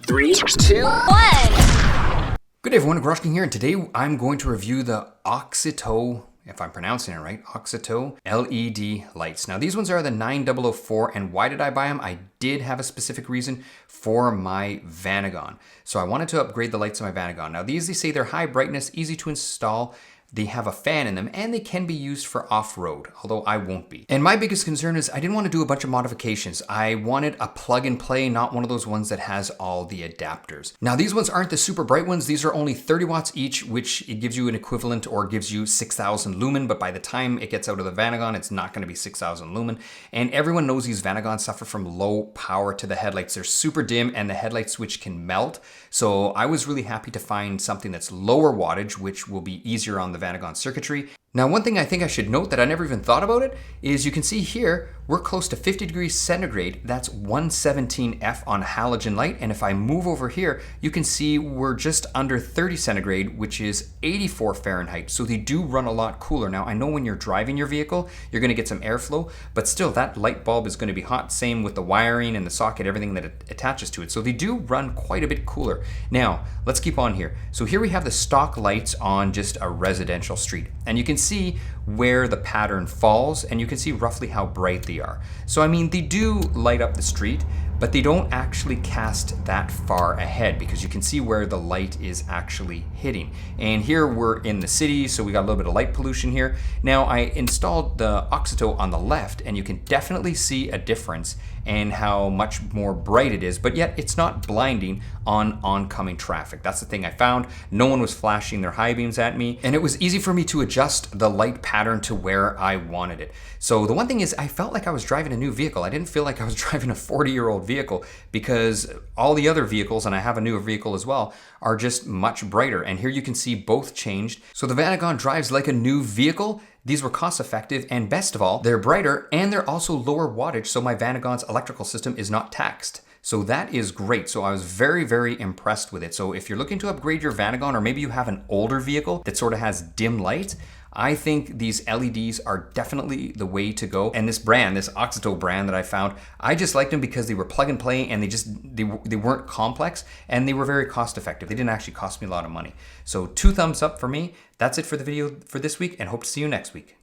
3, 2, 1. Good day everyone, Groshkin here, and today I'm going to review the Auxito, if I'm pronouncing it right, Auxito LED lights. Now these ones are the 9004, and why did I buy them? I did have a specific reason for my Vanagon. So I wanted to upgrade the lights of my Vanagon. Now these, they say they're high brightness, easy to install. They have a fan in them, and they can be used for off-road, although I won't be. And my biggest concern is I didn't want to do a bunch of modifications. I wanted a plug and play, not one of those ones that has all the adapters. Now these ones aren't the super bright ones. These are only 30 watts each, which it gives you an equivalent or gives you 6,000 lumen, but by the time it gets out of the Vanagon, it's not going to be 6,000 lumen. And everyone knows these Vanagons suffer from low power to the headlights. They're super dim and the headlight switch can melt. So I was really happy to find something that's lower wattage, which will be easier on the Vanagon circuitry. Now, one thing I think I should note that I never even thought about it is you can see here, we're close to 50 degrees centigrade. That's 117F on halogen light. And if I move over here, you can see we're just under 30 centigrade, which is 84 Fahrenheit. So they do run a lot cooler. Now, I know when you're driving your vehicle, you're gonna get some airflow, but still that light bulb is gonna be hot. Same with the wiring and the socket, everything that it attaches to it. So they do run quite a bit cooler. Now, let's keep on here. So here we have the stock lights on just a residential street. And you can see where the pattern falls, and you can see roughly how bright they are. So I mean, they do light up the street, but they don't actually cast that far ahead because you can see where the light is actually hitting. And here we're in the city, so we got a little bit of light pollution here. Now I installed the Auxito on the left, and you can definitely see a difference in how much more bright it is, but yet it's not blinding on oncoming traffic. That's the thing I found. No one was flashing their high beams at me, and it was easy for me to adjust the light pattern to where I wanted it. So the one thing is I felt like I was driving a new vehicle. I didn't feel like I was driving a 40-year-old vehicle because all the other vehicles, and I have a newer vehicle as well, are just much brighter. And here you can see both changed. So the Vanagon drives like a new vehicle. These were cost effective, and best of all, they're brighter and they're also lower wattage, so my Vanagon's electrical system is not taxed. So that is great. So I was very, very impressed with it. So if you're looking to upgrade your Vanagon, or maybe you have an older vehicle that sort of has dim light, I think these LEDs are definitely the way to go. And this brand, this Auxito brand that I found, I just liked them because they were plug and play, and they weren't complex, and they were very cost effective. They didn't actually cost me a lot of money. So 2 thumbs up for me. That's it for the video for this week, and hope to see you next week.